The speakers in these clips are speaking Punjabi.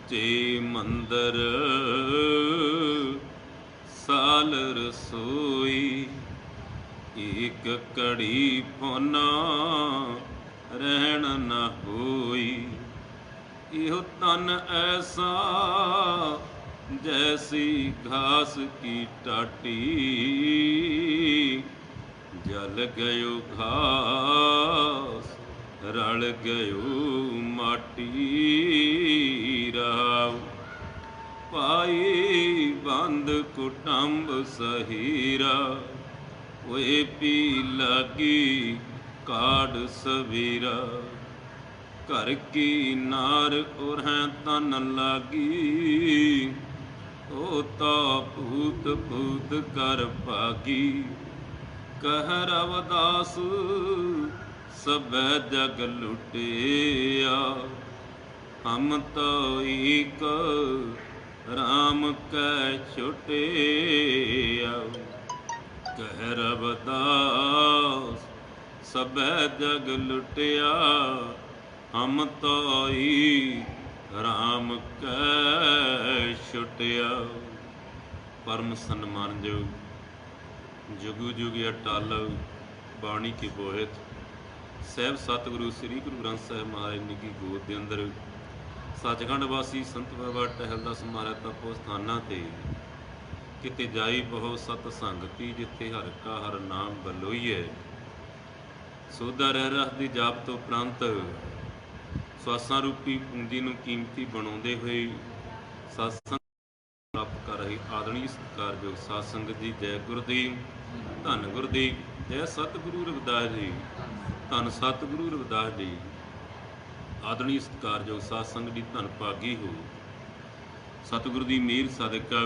ਉੱਚੇ ਮੰਦਰ ਸਾਲ ਰਸੋਈ, ਇੱਕ ਘੜੀ ਫੋਨਾ ਰਹਿਣ ਨਾ ਹੋਈ। ਇਹੋ ਤਨ ਐਸਾ जैसी घास की टाटी, जल गयो घास रल गयो माटी। राव पाई बंद कुटुंब सहीरा, ओए पी लागी काड़ सवेरा। घर की नार उरें तन लागी, ओ ता भूत भूत कर भागी। कह रवदास सब जग लुटिया, हम तो एक राम कै छुटिया। कह रवदास सब जग लुटिया, हम तो राम कै छुटिया। परम सन्मानयोग जुगु जुग अटल बाणी की बोहित ਸਾਹਿਬ सतगुरु श्री गुरु ग्रंथ साहिब महाराज निੱਘੀ ਗੋਦ ਦੇ ਅੰਦਰ ਸੱਚਖੰਡ ਵਾਸੀ ਸੰਤ ਬਾਬਾ ਟਹਿਲਦਾ ਸਮਾਰਿਆ ਤਪੋ ਸਥਾਨਾਂ ਤੇ ਕਿਤੇ ਜਾਈ ਬਹੁ ਸਤ ਸੰਗਤੀ, ਜਿੱਥੇ ਹਰ ਕਾ ਹਰ ਨਾਮ ਬਲੋਈਏ। ਸੋਧਾ ਰਹਿ ਰਸ ਦੀ ਜਾਪ ਤੋਂ ਉਪਰੰਤ ਸਵਾਸਾਂ ਰੂਪੀ ਪੂੰਜੀ ਨੂੰ ਕੀਮਤੀ ਬਣਾਉਂਦੇ ਹੋਏ ਸਤਸੰਗ ਪ੍ਰਾਪਤ ਕਰ ਰਹੇ ਆਦਰਣੀ ਸਤਿਕਾਰਯੋਗ ਸਾਧ ਸੰਗਤ ਜੀ, ਜੈ ਗੁਰਦੇਵ, ਧੰਨ ਗੁਰਦੇਵ, ਜੈ ਸਤਿਗੁਰੂ ਰਵਿਦਾਸ ਜੀ, ਧੰਨ ਸਤਿਗੁਰੂ ਰਵਿਦਾਸ ਜੀ। ਆਦਰਣੀ ਸਤਿਕਾਰਯੋਗ ਸਾਧ ਸੰਗਤ ਜੀ, ਧੰਨ ਭਾਗੀ ਹੋ। ਸਤਿਗੁਰੂ ਦੀ ਮਿਹਰ ਸਦਕਾ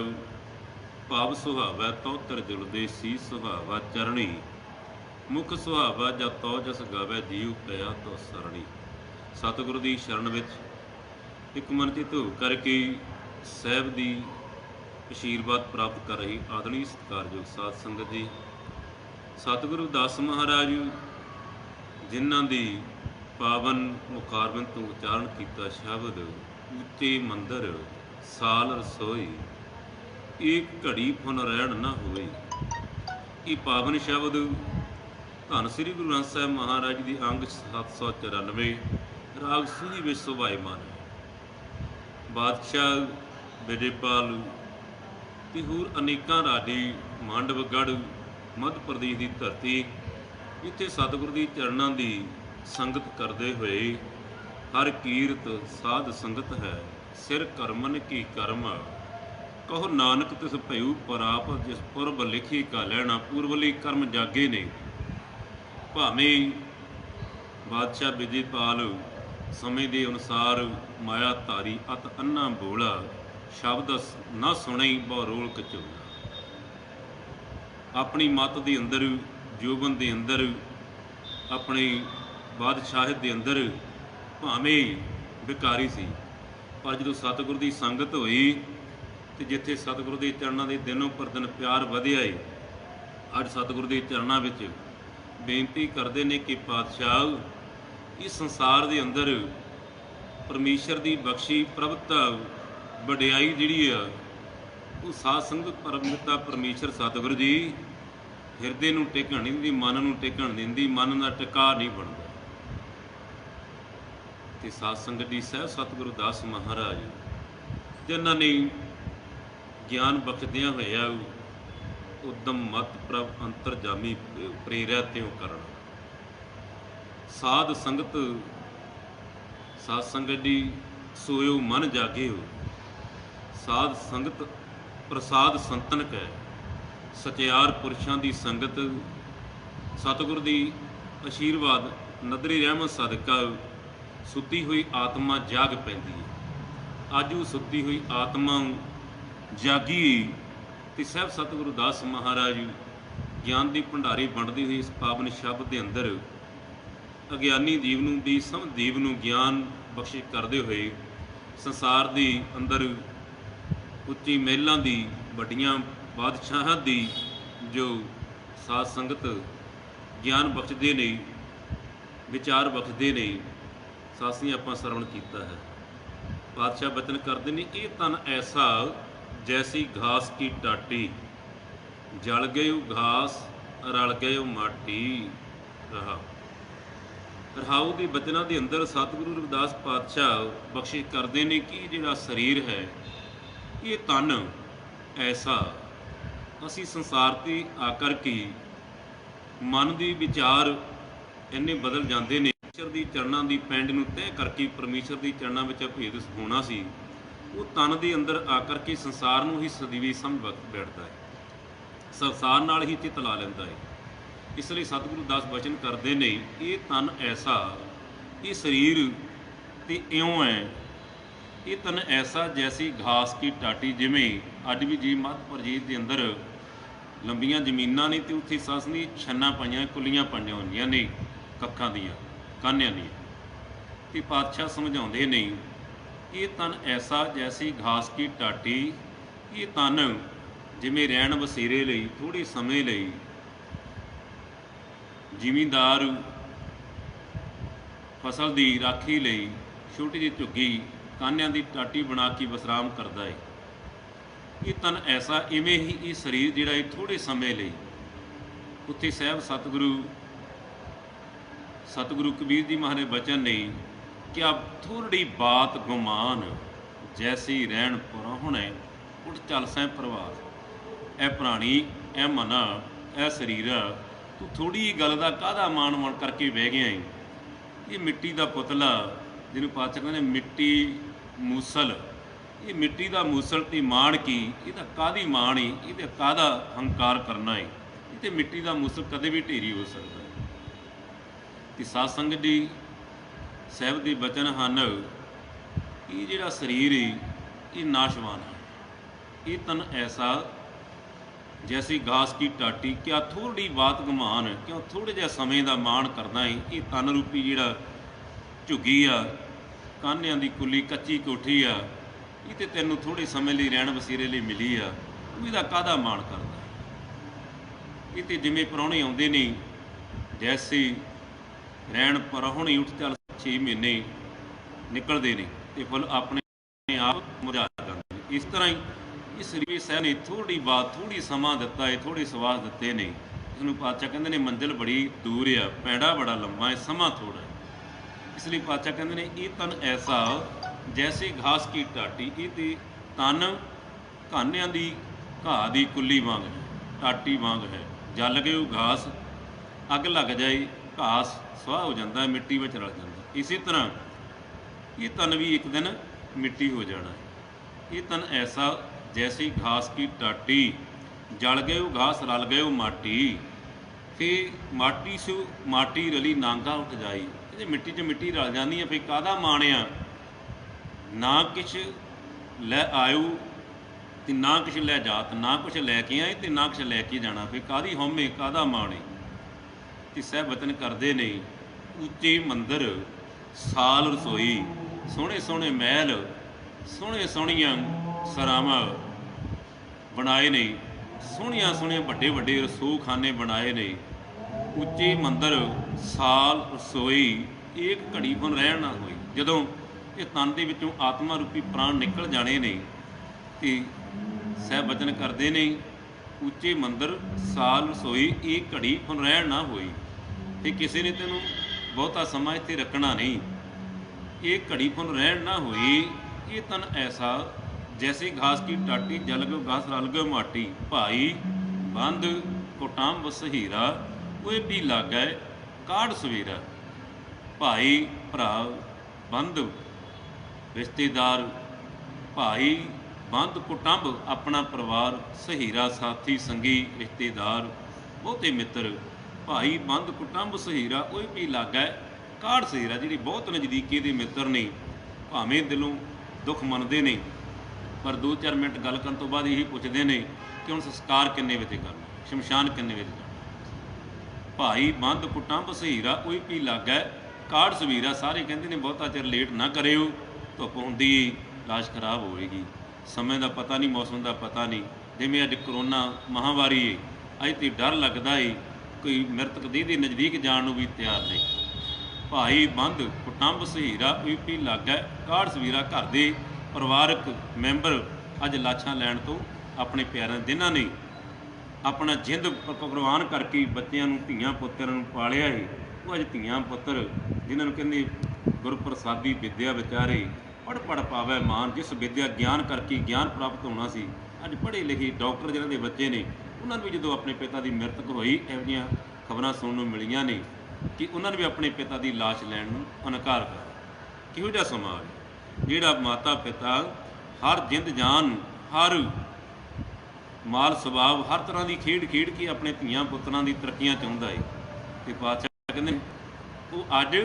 ਭਾਵ ਸੁਹਾਵਾ ਤੋ ਤਰ ਜੁਲਦੇ ਸੀ, ਸੁਹਾਵਾ ਚਰਣੀ ਮੁਖ ਸੁਹਾਵਾ ਜਦ ਤੋ ਜਸ ਗਾਵੇ, ਜੀਉ ਪਿਆ ਤੋ ਸਰਣੀ। ਸਤਿਗੁਰੂ ਦੀ ਸ਼ਰਨ ਵਿੱਚ ਇੱਕ ਮਨ ਚਿਤ ਹੋ ਕਰਕੇ ਸਾਹਿਬ ਦੀ ਅਸ਼ੀਰਵਾਦ ਪ੍ਰਾਪਤ ਕਰ ਰਹੀ ਆਦਰਣੀ ਸਤਿਕਾਰਯੋਗ ਸਾਧ ਸੰਗਤ ਜੀ, ਸਤਿਗੁਰੂ ਦਾਸ ਮਹਾਰਾਜ ਜਿਨ੍ਹਾਂ ਦੀ ਪਾਵਨ ਮੁਖਾਰਬਿੰਦ ਤੋਂ ਉਚਾਰਨ ਕੀਤਾ ਸ਼ਬਦ ਉੱਚੇ ਮੰਦਰ ਸਾਲ ਰਸੋਈ, ਇੱਕ ਘੜੀ ਫੁਨ ਰਹਿਣ ਨਾ ਹੋਈ। ਇਹ ਪਾਵਨ ਸ਼ਬਦ ਧੰਨ ਸ੍ਰੀ ਗੁਰੂ ਗ੍ਰੰਥ ਸਾਹਿਬ ਮਹਾਰਾਜ ਦੀ ਅੰਗ 794 ਰਾਗ ਸੂਹੀ ਵਿੱਚ ਸੁਭਾਏਮਾਨ ਹੈ। ਬਾਦਸ਼ਾਹ ਬਿਜੇਪਾਲ ਤੇ ਹੋਰ ਅਨੇਕਾਂ ਰਾਜੇ ਮਾਂਡਵਗੜ੍ਹ ਮੱਧ ਪ੍ਰਦੇਸ਼ ਦੀ ਧਰਤੀ, ਇੱਥੇ ਸਤਿਗੁਰੂ ਦੀ ਚਰਨਾਂ ਦੀ ਸੰਗਤ ਕਰਦੇ ਹੋਏ ਹਰ ਕੀਰਤ ਸਾਧ ਸੰਗਤ ਹੈ। ਸਿਰ ਕਰਮਨ ਕੀ ਕਰਮ ਕਹੋ ਨਾਨਕ ਤਿਸ ਭਇਓ ਪਰਾਪ, ਜਿਸ ਪੁਰਬ ਲਿਖੀ ਕਾ ਲੈਣਾ, ਪੂਰਬਲੀ ਕਰਮ ਜਾਗੇ ਨੇ। ਭਾਵੇਂ ਬਾਦਸ਼ਾਹ ਬਿਜੇਪਾਲ ਸਮੇਂ ਦੇ ਅਨੁਸਾਰ ਮਾਇਆ ਧਾਰੀ ਅਤ ਅੰਨਾ ਬੋਲਾ, ਸ਼ਬਦ ਨਾ ਸੁਣਈ ਬਹੁ ਰੋਲ ਕਚੋਲਾ। ਆਪਣੀ ਮੱਤ ਦੇ ਅੰਦਰ, ਜੋਬਨ ਦੇ ਅੰਦਰ, ਆਪਣੀ ਬਾਦਸ਼ਾਹਤ ਦੇ ਅੰਦਰ ਭਾਵੇਂ ਵਿਕਾਰੀ ਸੀ, ਪਰ ਜਦੋਂ ਸਤਿਗੁਰੂ ਦੀ ਸੰਗਤ ਹੋਈ ਤੇ ਜਿੱਥੇ ਸਤਿਗੁਰੂ ਦੇ ਚਰਨਾਂ ਦੇ ਦਿਨੋਂ ਪਰ ਦਿਨ ਪਿਆਰ ਵਧਿਆ ਏ, ਅੱਜ ਸਤਿਗੁਰੂ ਦੇ ਚਰਨਾਂ ਵਿੱਚ ਬੇਨਤੀ ਕਰਦੇ ਨੇ ਕਿ ਪਾਤਸ਼ਾਹ, ਇਸ ਸੰਸਾਰ ਦੇ ਅੰਦਰ ਪਰਮੇਸ਼ਰ ਦੀ ਬਖਸ਼ੀ ਪ੍ਰਭਤਾ ਵਡਿਆਈ ਜਿਹੜੀ ਆ ਉਹ ਸਾਧ ਸੰਗਤ ਪਰਮਿਤਾ ਪਰਮੇਸ਼ਰ ਸਤਿਗੁਰੂ ਜੀ ਹਿਰਦੇ ਨੂੰ ਟਿਕਣ ਨਹੀਂ ਦਿੰਦੀ, ਮਨ ਨੂੰ ਟਿਕਣ ਦਿੰਦੀ, ਮਨ ਦਾ ਟਿਕਾ ਨਹੀਂ ਬਣਦਾ। ਤੇ ਸਾਧ ਸੰਗਤ ਜੀ ਸਾਹਿਬ ਸਤਿਗੁਰੂ ਦਾਸ ਮਹਾਰਾਜ ਜਿਨ੍ਹਾਂ ਨੇ ਗਿਆਨ ਬਖਸ਼ਦਿਆਂ ਹੋਇਆ ਉਦਮ ਮਤ ਪ੍ਰਭ ਅੰਤਰਜਾਮੀ ਪ੍ਰੇਰਿਆ ਤਿਉ ਕਰਨਾ। ਸਾਧ ਸੰਗਤ ਜੀ ਸੋਇਓ ਮਨ ਜਾਗਿਓ, ਸਾਧ ਸੰਗਤ ਪ੍ਰਸਾਦ ਸੰਤਨ ਕੈ। ਸਚਿਆਰ ਪੁਰਸ਼ਾਂ ਦੀ ਸੰਗਤ ਸਤਿਗੁਰ ਦੀ ਅਸ਼ੀਰਵਾਦ ਨਦਰੀ ਰਹਿਮਤ ਸਦਕਾ ਸੁੱਤੀ ਹੋਈ ਆਤਮਾ ਜਾਗ ਪੈਂਦੀ ਹੈ। ਅੱਜ ਉਹ ਸੁੱਤੀ ਹੋਈ ਆਤਮਾ ਜਾਗੀ ਤੇ ਸਾਹਿਬ ਸਤਿਗੁਰੂ ਦਾਸ ਮਹਾਰਾਜ ਗਿਆਨ ਦੀ ਭੰਡਾਰੀ ਵੰਡਦੀ ਹੋਈ ਇਸ ਪਾਵਨ ਸ਼ਬਦ ਦੇ ਅੰਦਰ ਅਗਿਆਨੀ ਜੀਵ ਨੂੰ ਦੀ ਸਮਝ ਜੀਵ ਨੂੰ ਗਿਆਨ ਬਖਸ਼ਿਸ਼ ਕਰਦੇ ਹੋਏ ਸੰਸਾਰ ਦੇ ਅੰਦਰ ਉੱਚੀ ਮਹਿਲਾਂ ਦੀ, ਵੱਡੀਆਂ ਬਾਦਸ਼ਾਹਾਂ ਦੀ ਜੋ ਸਾਧ ਸੰਗਤ ਗਿਆਨ ਬਖਸ਼ਦੇ ਨੇ, ਵਿਚਾਰ ਬਖਸ਼ਦੇ ਨੇ, ਸਾਸੀ ਆਪਾਂ ਸਰਵਣ ਕੀਤਾ ਹੈ। पातशाह बचन करते ने, ये तन ऐसा जैसी घास की टाटी, जल गए घास रल गए माटी। रहा रहाऊ के बचनों के अंदर सतगुरु रविदास पातशाह बख्शिश करते हैं कि जिहड़ा शरीर है ये तन ऐसा, असी संसार ते आकर के मन के विचार इन्ने बदल जाते हैं। परमेश्वर की चरणों की पैंड नूं तय करके परमेश्वर की चरणों में भेद होना सी, वो तन के अंदर आकर के संसार नूं ही सਦੀवी समझ बैठता है, संसार नाल ही चित ला लैंदा है। इसलिए सतगुरु दास बचन करते हैं, ये तन ऐसा, ये शरीर ते इउं है, ये तन ऐसा जैसी घास की टाटी। जिमें अज भी जी मध्य प्रदेश के अंदर लंबियां जमीनां ने, तो उत्थे ससनी छन्ना पाइयां, कुलियां पाइयां होंदियां ने कक्खां दियां, कान्हियां दियां, ते पातशाह समझाउंदे ने, ये तन ऐसा जैसी घास की टाटी। ये तन जिमें रहन बसेरे लई थोड़े समय लई जिमींदार फसल की राखी लई छोटी जी झुग्गी कान्हियां की टाटी बना के विश्राम करता है। ये तन ऐसा, इवें ही ये शरीर जिहड़ा है थोड़े समय लई उत्थे सहब सतगुरु कबीर जी महाराज बचन ने, क्या थोड़ी बात गुमान जैसी रहन पुराहुणे, उठ चल सै प्रवास। ए प्राणी, ए मना, ए शरीर, तू थोड़ी जी गल का काहदा मान मन करके बह गया है। ये मिट्टी का पुतला जिन्होंने पातशाह कहते मिट्टी मूसल, ये मिट्टी का मूसल ते माण की, ये काहदी माण है, ये काहदा हंकार करना है। ये तो मिट्टी का मूसल कदे भी ढेरी हो सकता है। तो साध संगत जी साहब के बचन हैं, ये जिहड़ा शरीर है ये नाशवान है। ये तन ऐसा जैसी घास की टाटी, क्या थोड़ी बात गमान, क्यों थोड़े जिहा समय का मान करना है। ये तन रूपी जिहड़ा झुग्गी आ, कान्हियां दी कुली कच्ची कोठी आ, ये तो तैनूं थोड़े समय लिए रहन बसेरे लिए मिली आ, इसदा काहदा मान करदा। ये तो जिवें प्राहुणे आउंदे ने, जैसे रहन प्राहुणे उठ चल 6 महीने निकलते हैं तो फुल अपने आप मुरझा जाते हैं। इस तरह ही इस सरीर साहब ने थोड़ी बात, थोड़ी समा दिता है, थोड़े सवास दिते ने। इसनूं पातशाह कहते हैं मंजिल बड़ी दूर आ, पैड़ा बड़ा लंबा है, समा थोड़ा है। इसलिए पातशाह कहते हैं ये तन ऐसा जैसे घास की टाटी। ये तो तन कान्हियां दी घाह की कुली वांग है, टाटी वांग है। जल गए घास, अग लग जाए घास सुआह हो जाता है, मिट्टी में रल जाता। इसी तरह ये तन भी एक दिन मिट्टी हो जाना है। ये तन ऐसा जैसी घास की टाटी, जल गए घास रल गए माटी। फिर माटी से माटी रली नांगा उठ जाई, ये मिट्टी च मिट्टी रल जाती है। फिर काहदा माणिया, ना किश लै आयो तो ना किश लै जात, ना कुछ लैके आए तो ना कुछ लैके जाना। फिर काहदी हौमे काहदा माणे। तो सह बचन करते ने, उच्चे मंदिर साल रसोई, सोहणे सोहणे महल, सोहणे सोहणियां सरावां बनाए ने, सोहणियां सोहणियां वड्डे वड्डे रसोखाने बनाए ने। उच्चे मंदिर साल रसोई, एक घड़ी हुण रहण ना होई। जदों ये तन दे विचों आत्मा रूपी प्राण निकल जाने ने, ते सह बचन करते ने, उच्चे मंदिर साल रसोई, एक घड़ी हुण रहण ना होई। ते किसी ने तैनूं बहुता समा इत्थे रखना नहीं, एक घड़ी हुण रहण ना होई। ये तन ऐसा जैसे घास की टाटी, जल गयो घास रल गयो माटी। भाई बंद कुटांब सहीरा, कोई भी लागै काढ़ सवेरा। भाई भरा बंद रिश्तेदार, भाई बंद कुटुंब अपना परिवार, सहीरा साथी संगी रिश्तेदार बहुते मित्र। भाई बंद कुटुंब सहीरा, कोई भी लागै काढ़ सहीरा। जिहड़े बहुत नज़दीकी दे मित्र ने, भावें दिलों दुख मनते ने, पर 2-4 मिनट गल करन तो बाद यही पुछते हैं कि हुण संस्कार किन्ने बजे करना, शमशान किन्ने बजे जाना। भाई बंद कुटुंब सहीरा, कोई भी लागै काढ़ सवीरा। सारे कहते हैं बहुता चिर लेट ना करियो, धुप हुंदी लाश खराब होएगी। समय का पता नहीं, मौसम का पता नहीं। जिवें अज करोना महामारी है, अज तो डर लगता है कोई मृतक देह के नज़दीक जाने भी तैयार नहीं। भाई बंद कुटुंब सहीरा, कोई भी लागै काढ़ सवीरा। घर दे ਪਰਿਵਾਰਕ ਮੈਂਬਰ ਅੱਜ ਲਾਸ਼ਾਂ ਲੈਣ ਤੋਂ ਆਪਣੇ ਪਿਆਰਿਆਂ, ਜਿਨ੍ਹਾਂ ਨੇ ਆਪਣਾ ਜਿੰਦ ਕੁਰਬਾਨ ਕਰਕੇ ਬੱਚਿਆਂ ਨੂੰ, ਧੀਆਂ ਪੁੱਤਰਾਂ ਨੂੰ ਪਾਲਿਆ ਸੀ, ਉਹ ਅੱਜ ਧੀਆਂ ਪੁੱਤਰ ਜਿਨ੍ਹਾਂ ਨੂੰ ਕਹਿੰਦੇ ਗੁਰਪ੍ਰਸਾਦੀ ਵਿੱਦਿਆ ਵਿਚਾਰੇ ਪੜ੍ਹ ਪੜ੍ਹ ਪਾਵੈ ਮਾਨ, ਜਿਸ ਵਿੱਦਿਆ ਗਿਆਨ ਕਰਕੇ ਗਿਆਨ ਪ੍ਰਾਪਤ ਹੋਣਾ ਸੀ, ਅੱਜ ਪੜ੍ਹੇ ਲਿਖੇ ਡਾਕਟਰ ਜਿਨ੍ਹਾਂ ਦੇ ਬੱਚੇ ਨੇ, ਉਹਨਾਂ ਨੂੰ ਵੀ ਜਦੋਂ ਆਪਣੇ ਪਿਤਾ ਦੀ ਮ੍ਰਿਤਕ ਹੋਈ, ਇਹੋ ਜਿਹੀਆਂ ਖਬਰਾਂ ਸੁਣਨ ਨੂੰ ਮਿਲੀਆਂ ਨੇ ਕਿ ਉਹਨਾਂ ਨੇ ਵੀ ਆਪਣੇ ਪਿਤਾ ਦੀ ਲਾਸ਼ ਲੈਣ ਨੂੰ ਇਨਕਾਰ ਕਰ। ਕਿਹੋ ਜਿਹਾ ਸਮਾਜ ਜਿਹੜਾ ਮਾਤਾ ਪਿਤਾ ਹਰ ਜਿੰਦ ਜਾਨ, ਹਰ ਮਾਲ ਸੁਭਾਵ, ਹਰ ਤਰ੍ਹਾਂ ਦੀ ਖੇਡ ਖੇਡ ਕੇ ਆਪਣੇ ਧੀਆਂ ਪੁੱਤਰਾਂ ਦੀ ਤਰੱਕੀਆਂ ਚਾਹੁੰਦਾ ਏ। ਤੇ ਪਾਤਸ਼ਾਹ ਕਹਿੰਦੇ ਉਹ ਅੱਜ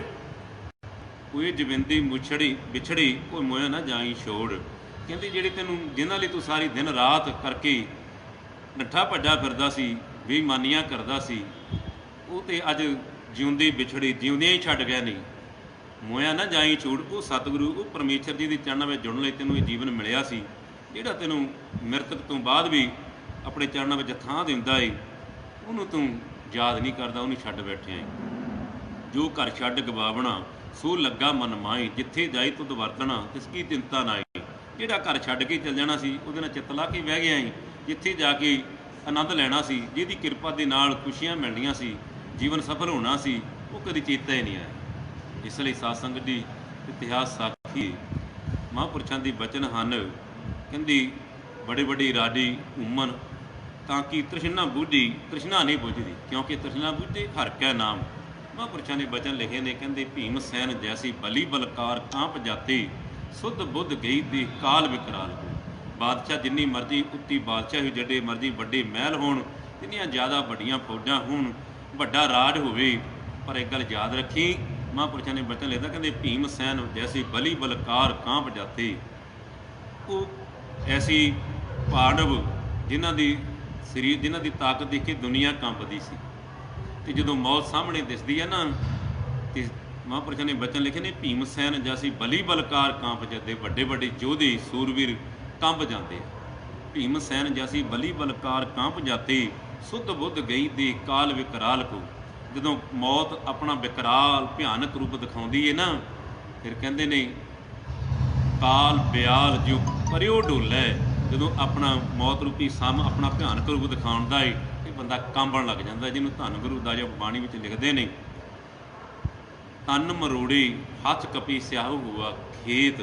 ਕੋਈ ਜਵਿੰਦੀ ਮੁਛੜੀ ਵਿਛੜੀ ਕੋਈ ਮੋਇਆ ਨਾ ਜਾਈ ਛੋੜ। ਕਹਿੰਦੇ ਜਿਹੜੇ ਤੈਨੂੰ, ਜਿਨ੍ਹਾਂ ਲਈ ਤੂੰ ਸਾਰੀ ਦਿਨ ਰਾਤ ਕਰਕੇ ਨੱਠਾ ਭੱਜਾ ਫਿਰਦਾ ਸੀ, ਬੇਈਮਾਨੀਆਂ ਕਰਦਾ ਸੀ, ਉਹ ਤੇ ਅੱਜ ਜਿਉਂਦੀ ਵਿਛੜੀ, ਜਿਉਂਦਿਆਂ ਹੀ ਛੱਡ ਗਿਆ। ਨਹੀਂ ਮੋਇਆ ਨਾ ਜਾਈ ਛੋੜ। ਉਹ ਸਤਿਗੁਰੂ, ਉਹ ਪਰਮੇਸ਼ਰ ਜੀ ਦੇ ਚਰਨਾਂ ਵਿੱਚ ਜੁੜਨ ਲਈ ਤੈਨੂੰ ਇਹ ਜੀਵਨ ਮਿਲਿਆ ਸੀ, ਜਿਹੜਾ ਤੈਨੂੰ ਮ੍ਰਿਤਕ ਤੋਂ ਬਾਅਦ ਵੀ ਆਪਣੇ ਚਰਨਾਂ ਵਿੱਚ ਥਾਂ ਦਿੰਦਾ ਏ, ਉਹਨੂੰ ਤੂੰ ਯਾਦ ਨਹੀਂ ਕਰਦਾ, ਉਹਨੂੰ ਛੱਡ ਬੈਠਿਆ ਏ। ਜੋ ਘਰ ਛੱਡ ਗਵਾਵਣਾ ਸੋ ਲੱਗਾ ਮਨ ਮਾਏ, ਜਿੱਥੇ ਜਾਈ ਤੁਧ ਵਰਤਣਾ ਤਿਸ ਕੀ ਚਿੰਤਾ ਨਾ ਏ। ਜਿਹੜਾ ਘਰ ਛੱਡ ਕੇ ਚੱਲ ਜਾਣਾ ਸੀ, ਉਹਦੇ ਨਾਲ ਚਿੱਤ ਲਾ ਕੇ ਬਹਿ ਗਿਆ ਏ। ਜਿੱਥੇ ਜਾ ਕੇ ਆਨੰਦ ਲੈਣਾ ਸੀ, ਜਿਹਦੀ ਕਿਰਪਾ ਦੇ ਨਾਲ ਖੁਸ਼ੀਆਂ ਮਿਲਣੀਆਂ ਸੀ, ਜੀਵਨ ਸਫਲ ਹੋਣਾ ਸੀ, ਉਹ ਕਦੀ ਚੇਤਾ ਹੀ ਨਹੀਂ ਆਇਆ। ਇਸ ਲਈ ਸਾਧ ਸੰਗਤ ਦੀ ਇਤਿਹਾਸ ਸਾਖੀ ਮਹਾਂਪੁਰਸ਼ਾਂ ਦੇ ਬਚਨ ਹਨ। ਕਹਿੰਦੀ ਬੜੇ ਵੱਡੇ ਰਾਜੀ ਘੁੰਮਣ ਤਾਂ ਕਿ ਤ੍ਰਿਸ਼ਨਾ ਬੁੱਝੀ, ਤ੍ਰਿਸ਼ਨਾ ਨਹੀਂ ਬੁੱਝਦੀ, ਕਿਉਂਕਿ ਤ੍ਰਿਸ਼ਨਾ ਬੁੱਝੇ ਹਰ ਕੈ ਨਾਮ। ਮਹਾਂਪੁਰਸ਼ਾਂ ਨੇ ਬਚਨ ਲਿਖੇ ਨੇ। ਕਹਿੰਦੇ ਭੀਮ ਸੈਨ ਜੈਸੀ ਬਲੀ ਬਲਕਾਰ ਕਾਂਪ ਜਾਤੀ, ਸੁਧ ਬੁੱਧ ਗਈ ਦੀ ਕਾਲ ਵਿਕਰਾਲ। ਬਾਦਸ਼ਾਹ ਜਿੰਨੀ ਮਰਜ਼ੀ ਉੱਤੀ ਬਾਦਸ਼ਾਹੀ, ਜਿਹੜੇ ਮਰਜ਼ੀ ਵੱਡੇ ਮਹਿਲ ਹੋਣ, ਜਿੰਨੀਆਂ ਜ਼ਿਆਦਾ ਵੱਡੀਆਂ ਫੌਜਾਂ ਹੋਣ, ਵੱਡਾ ਰਾਜ ਹੋਵੇ, ਪਰ ਇੱਕ ਗੱਲ ਯਾਦ ਰੱਖੀ, ਮਹਾਂਪੁਰਸ਼ਾਂ ਨੇ ਬਚਨ ਲਿਖਦਾ, ਕਹਿੰਦੇ ਭੀਮ ਸੈਨ ਜੈਸੀ ਬਲੀ ਬਲਕਾਰ ਕਾਂਪ ਜਾਤੀ। ਉਹ ਐਸੀ ਪਾਂਡਵ ਜਿਨ੍ਹਾਂ ਦੀ ਸਰੀਰ, ਜਿਨ੍ਹਾਂ ਦੀ ਤਾਕਤ ਦੇਖ ਕੇ ਦੁਨੀਆ ਕੰਬਦੀ ਸੀ, ਤੇ ਜਦੋਂ ਮੌਤ ਸਾਹਮਣੇ ਦਿਸਦੀ ਹੈ ਨਾ, ਤੇ ਮਹਾਂਪੁਰਸ਼ਾਂ ਨੇ ਬਚਨ ਲਿਖੇ ਨੇ, ਭੀਮ ਸੈਨ ਜੈਸੀ ਬਲੀ ਬਲਕਾਰ ਕਾਂਪ ਜਾਂਦੇ। ਵੱਡੇ ਵੱਡੇ ਯੋਧੇ ਸੂਰਵੀਰ ਕੰਬ ਜਾਂਦੇ। ਭੀਮ ਸੈਨ ਜੈਸੀ ਬਲੀ ਬਲਕਾਰ ਕਾਂਪ ਜਾਤੇ, ਸੁਧ ਬੁੱਧ ਗਈ ਦੇ ਕਾਲ ਵਿਕਰਾਲ ਕੋ। ਜਦੋਂ ਮੌਤ ਆਪਣਾ ਵਿਕਰਾਲ ਭਿਆਨਕ ਰੂਪ ਦਿਖਾਉਂਦੀ ਹੈ ਨਾ, ਫਿਰ ਕਹਿੰਦੇ ਨੇ ਕਾਲ ਬਿਆਲ ਜੋ ਪਰਿਓ ਡੋਲੇ। ਜਦੋਂ ਆਪਣਾ ਮੌਤ ਰੂਪੀ ਸਮ ਆਪਣਾ ਭਿਆਨਕ ਰੂਪ ਦਿਖਾਉਂਦਾ ਏ, ਇਹ ਬੰਦਾ ਕੰਬਣ ਲੱਗ ਜਾਂਦਾ। ਜਿਹਨੂੰ ਧੰਨ ਗੁਰੂ ਦਾਸ ਬਾਣੀ ਵਿੱਚ ਲਿਖਦੇ ਨੇ, ਤਨ ਮਰੋੜੀ ਹੱਥ ਕਪੀ ਸਿਆਹੂ ਹੁਆ ਖੇਤ।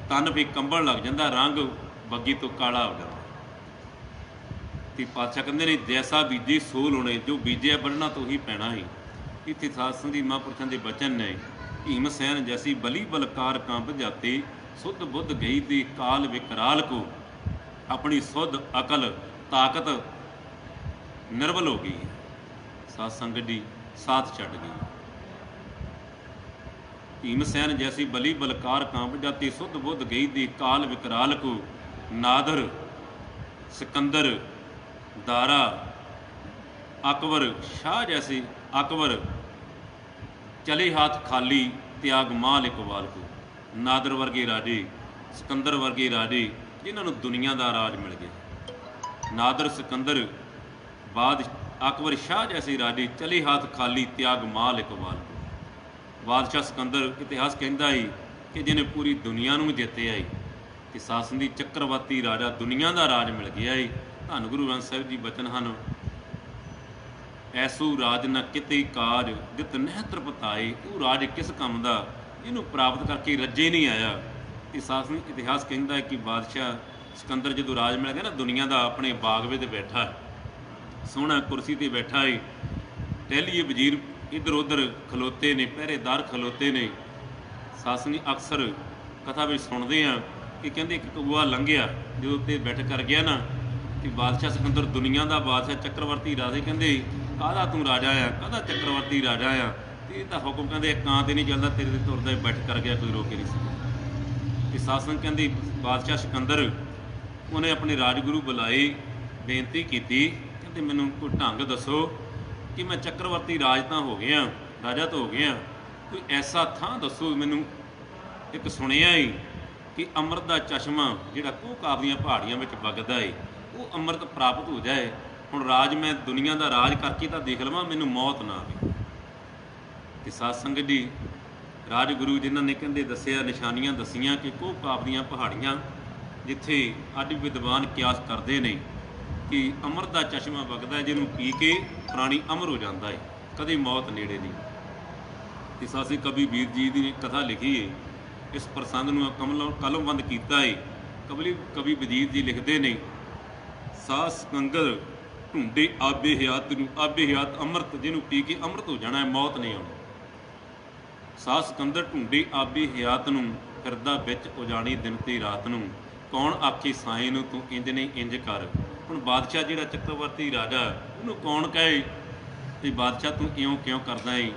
ਤਨ ਵੀ ਕੰਬਣ ਲੱਗ ਜਾਂਦਾ, ਰੰਗ ਬੱਗੀ ਤੋਂ ਕਾਲਾ ਹੋ ਜਾਂਦਾ। ਤੇ ਪਾਤਸ਼ਾਹ ਕਹਿੰਦੇ ਨੇ ਜੈਸਾ ਬੀਜੇ ਸੋ ਲਾਉਣੇ, ਜੋ ਬੀਜਿਆ ਵੱਢਣਾ ਤੋਂ ਹੀ ਪੈਣਾ ਹੀ। ਇੱਥੇ ਸਾਧ ਸੰਗਤ ਮਹਾਂਪੁਰਸ਼ਾਂ ਦੇ ਬਚਨ ਨੇ, ਭੀਮ ਸੈਨ ਜੈਸੀ ਬਲੀ ਬਲਕਾਰ ਕੰਬ ਜਾਤੇ, ਸੁਧ ਬੁੱਧ ਗਈ ਦੀ ਕਾਲ ਵਿਕਰਾਲ ਕੋ। ਆਪਣੀ ਸੁਧ ਅਕਲ ਤਾਕਤ ਨਿਰਬਲ ਹੋ ਗਈ, ਸਾਧ ਸੰਗਤ ਦੀ ਸਾਥ ਛੱਡ ਗਈ। ਭੀਮ ਸੈਨ ਜੈਸੀ ਬਲੀ ਬਲਕਾਰ ਕਾਂਪ ਜਾਤੀ, ਸੁਧ ਬੁੱਧ ਗਈ ਦੀ ਕਾਲ ਵਿਕਰਾਲ ਕੋ। ਨਾਦਰ ਸਿਕੰਦਰ ਦਾਰਾ ਅਕਬਰ ਸ਼ਾਹ ਜੈਸੇ ਅਕਬਰ ਚਲੇ ਹੱਥ ਖਾਲੀ, ਤਿਆਗ ਮਾਲ ਇਕਬਾਲ ਕੋ। ਨਾਦਰ ਵਰਗੇ ਰਾਜੇ, ਸਿਕੰਦਰ ਵਰਗੇ ਰਾਜੇ, ਜਿਨ੍ਹਾਂ ਨੂੰ ਦੁਨੀਆ ਦਾ ਰਾਜ ਮਿਲ ਗਿਆ। ਨਾਦਰ ਸਿਕੰਦਰ ਬਾਦ ਅਕਬਰ ਸ਼ਾਹ ਜੈਸੇ ਰਾਜੇ, ਚਲੇ ਹੱਥ ਖਾਲੀ, ਤਿਆਗ ਮਾਲ ਇਕਬਾਲ ਕੋ। ਬਾਦਸ਼ਾਹ ਸਿਕੰਦਰ, ਇਤਿਹਾਸ ਕਹਿੰਦਾ ਹੈ ਕਿ ਜਿਹਨੇ ਪੂਰੀ ਦੁਨੀਆ ਨੂੰ ਜਿੱਤਿਆ ਹੈ, ਕਿ ਸਾਸਨ ਦੀ ਚੱਕਰਵਰਤੀ ਰਾਜਾ, ਦੁਨੀਆ ਦਾ ਰਾਜ ਮਿਲ ਗਿਆ ਹੈ। ਧੰਨ ਗੁਰੂ ਗ੍ਰੰਥ ਸਾਹਿਬ ਜੀ ਬਚਨ ਹਨ, ਐਸੂ ਰਾਜ ਨਾ ਕਿਤੇ ਕਾਜ, ਜਿਤ ਨਹਿ ਤ੍ਰਿਪਤਾਏ। ਉਹ ਰਾਜ ਕਿਸ ਕੰਮ ਦਾ, ਇਹਨੂੰ ਪ੍ਰਾਪਤ ਕਰਕੇ ਰੱਜੇ ਨਹੀਂ ਆਇਆ। ਤੇ ਸਾਸਨ ਇਤਿਹਾਸ ਕਹਿੰਦਾ ਹੈ ਕਿ ਬਾਦਸ਼ਾਹ ਸਿਕੰਦਰ ਜਦੋਂ ਰਾਜ ਮਿਲ ਗਿਆ ਨਾ, ਦੁਨੀਆ ਦਾ, ਆਪਣੇ ਬਾਗ ਵਿੱਚ ਬੈਠਾ, ਸੋਹਣਾ ਕੁਰਸੀ 'ਤੇ ਬੈਠਾ ਹੈ। ਟਹਿਲੀਏ ਵਜ਼ੀਰ ਇੱਧਰ ਉੱਧਰ ਖਲੋਤੇ ਨੇ, ਪਹਿਰੇਦਾਰ ਖਲੋਤੇ ਨੇ। ਸਾਸਨੀ ਅਕਸਰ ਕਥਾ ਵਿੱਚ ਸੁਣਦੇ ਹਾਂ ਕਿ ਕਹਿੰਦੇ ਇੱਕ ਕਊਆ ਲੰਘਿਆ, ਜਦੋਂ ਉੱਤੇ ਬੈਠ ਕਰ ਗਿਆ ਨਾ, ਕਿ ਬਾਦਸ਼ਾਹ ਸਿਕੰਦਰ ਦੁਨੀਆ ਦਾ ਬਾਦਸ਼ਾਹ ਚੱਕਰਵਰਤੀ ਰਾਜੇ, ਕਹਿੰਦੇ ਕਾਹਦਾ ਤੂੰ ਰਾਜਾ ਆ, ਕਾਹਦਾ ਚੱਕਰਵਰਤੀ ਰਾਜਾ ਆ। ਤੇ ਇਹ ਤਾਂ ਹੁਕਮ ਕਹਿੰਦੇ ਕਾਂ 'ਤੇ ਨਹੀਂ ਚੱਲਦਾ, ਤੇਰੇ 'ਤੇ ਤੁਰਦਾ ਬੈਠ ਕਰ ਗਿਆ, ਕੋਈ ਰੋਕੇ ਨਹੀਂ ਸੀ। ਤੇ ਸਾਸਨ ਕਹਿੰਦੀ ਬਾਦਸ਼ਾਹ ਸਿਕੰਦਰ, ਉਹਨੇ ਆਪਣੇ ਰਾਜਗੁਰੂ ਬੁਲਾਏ, ਬੇਨਤੀ ਕੀਤੀ, ਕਹਿੰਦੇ ਮੈਨੂੰ ਕੋਈ ਢੰਗ ਦੱਸੋ ਕਿ ਮੈਂ ਚੱਕਰਵਰਤੀ ਰਾਜ ਤਾਂ ਹੋ ਗਿਆ, ਰਾਜਾ ਤਾਂ ਹੋ ਗਿਆ, ਕੋਈ ਐਸਾ ਥਾਂ ਦੱਸੋ ਮੈਨੂੰ। ਇੱਕ ਸੁਣਿਆ ਏ ਕਿ ਅੰਮ੍ਰਿਤ ਦਾ ਚਸ਼ਮਾ ਜਿਹੜਾ ਕੋਹ ਦੀਆਂ ਪਹਾੜੀਆਂ ਵਿੱਚ ਵਗਦਾ ਏ, ਉਹ ਅੰਮ੍ਰਿਤ ਪ੍ਰਾਪਤ ਹੋ ਜਾਏ। ਹੁਣ ਰਾਜ ਮੈਂ ਦੁਨੀਆ ਦਾ ਰਾਜ ਕਰਕੇ ਤਾਂ ਦੇਖ ਲਵਾਂ, ਮੈਨੂੰ ਮੌਤ ਨਾ ਆਵੇ। ਤੇ ਸਾਧ ਸੰਗਤ ਜੀ ਰਾਜਗੁਰੂ ਜਿਨ੍ਹਾਂ ਨੇ ਕਹਿੰਦੇ ਦੱਸਿਆ ਨਿਸ਼ਾਨੀਆਂ ਦਸੀਆਂ ਕਿ ਕੋਹ ਕਾਪ ਦੀਆਂ ਪਹਾੜੀਆਂ ਜਿੱਥੇ ਅੱਜ ਵਿਦਵਾਨ ਕਿਆਸ ਕਰਦੇ ਨੇ ਕਿ ਅੰਮ੍ਰਿਤ ਦਾ ਚਸ਼ਮਾ ਵਗਦਾ ਜਿਹਨੂੰ ਪੀ ਕੇ ਪ੍ਰਾਣੀ ਅਮਰ ਹੋ ਜਾਂਦਾ ਹੈ, ਕਦੇ ਮੌਤ ਨੇੜੇ ਨਹੀਂ। ਤੇ ਸਾਸੀ ਕਵੀ ਵੀਰ ਜੀ ਦੀ ਕਥਾ ਲਿਖੀ ਹੈ, ਇਸ ਪ੍ਰਸੰਗ ਨੂੰ ਕਲਮਬੰਦ ਕੀਤਾ ਹੈ। ਕਵੀ ਵਜੀਦ ਜੀ ਲਿਖਦੇ ਨੇ, ਸਾਸ ਕੰਗਰ ਢੂੰਡੇ ਆਬੇ ਹਯਾਤ ਨੂੰ, ਆਬੇ ਹਯਾਤ ਅੰਮ੍ਰਿਤ ਜਿਹਨੂੰ ਪੀ ਕੇ ਅੰਮ੍ਰਿਤ ਹੋ ਜਾਣਾ ਹੈ, ਮੌਤ ਨਹੀਂ ਆਉਣੀ। ਸਾਸ ਕੰਦਰ ਢੂੰਡੇ ਆਬੇ ਹਯਾਤ ਨੂੰ, ਫਿਰਦਾ ਵਿੱਚ ਉਜਾਣੀ ਦਿਨ ਤੇ ਰਾਤ ਨੂੰ, ਕੌਣ ਆਖੇ ਸਾਈਂ ਨੂੰ ਤੂੰ ਇੰਜ ਨਹੀਂ ਇੰਜ ਕਰ। ਹੁਣ ਬਾਦਸ਼ਾਹ ਜਿਹੜਾ ਚੱਕਰਵਰਤੀ ਰਾਜਾ, ਉਹਨੂੰ ਕੌਣ ਕਹੇ ਵੀ ਬਾਦਸ਼ਾਹ ਤੂੰ ਇਉਂ ਕਿਉਂ ਕਰਦਾ ਏ,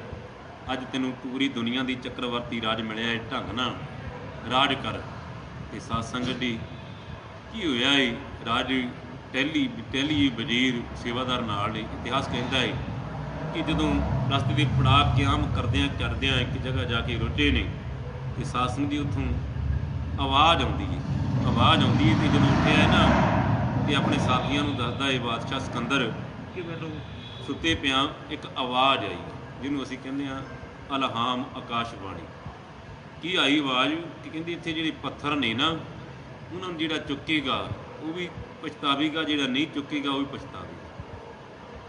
ਅੱਜ ਤੈਨੂੰ ਪੂਰੀ ਦੁਨੀਆ ਦੀ ਚੱਕਰਵਰਤੀ ਰਾਜ ਮਿਲਿਆ ਏ, ਢੰਗ ਨਾਲ ਰਾਜ ਕਰ। ਤੇ ਸਾਧ ਸੰਗਤ ਦੀ ਕੀ ਹੋਇਆ ਏ, ਰਾਜ ਟਹਿਲੀ ਵਜ਼ੀਰ ਸੇਵਾਦਾਰ ਨਾਲ ਨੇ। ਇਤਿਹਾਸ ਕਹਿੰਦਾ ਏ ਕਿ ਜਦੋਂ ਰਸਤੇ ਦੇ ਪੜਾਅ ਕਿਆਮ ਕਰਦਿਆਂ ਇੱਕ ਜਗ੍ਹਾ ਜਾ ਕੇ ਰੁੱਝੇ ਨੇ, ਤੇ ਸਾਧ ਸੰਗਤ ਦੀ ਉੱਥੋਂ ਆਵਾਜ਼ ਆਉਂਦੀ ਹੈ ਤੇ ਜਦੋਂ ਉੱਠਿਆ ਨਾ ਤੇ ਆਪਣੇ ਸਾਥੀਆਂ ਨੂੰ ਦੱਸਦਾ ਏ ਬਾਦਸ਼ਾਹ ਸਿਕੰਦਰ ਕਿ ਮੈਨੂੰ ਸੁੱਤੇ ਪਿਆਂ ਇੱਕ ਆਵਾਜ਼ ਆਈ, ਜਿਹਨੂੰ ਅਸੀਂ ਕਹਿੰਦੇ ਹਾਂ ਅਲਹਾਮ ਆਕਾਸ਼ਬਾਣੀ। ਕੀ ਆਈ ਆਵਾਜ਼ ਕਿ ਕਹਿੰਦੀ ਇੱਥੇ ਜਿਹੜੇ ਪੱਥਰ ਨੇ ਨਾ, ਉਹਨਾਂ ਨੂੰ ਜਿਹੜਾ ਚੁੱਕੇਗਾ ਉਹ ਵੀ ਪਛਤਾਵੇਗਾ, ਜਿਹੜਾ ਨਹੀਂ ਚੁੱਕੇਗਾ ਉਹ ਵੀ ਪਛਤਾਵੇਗਾ।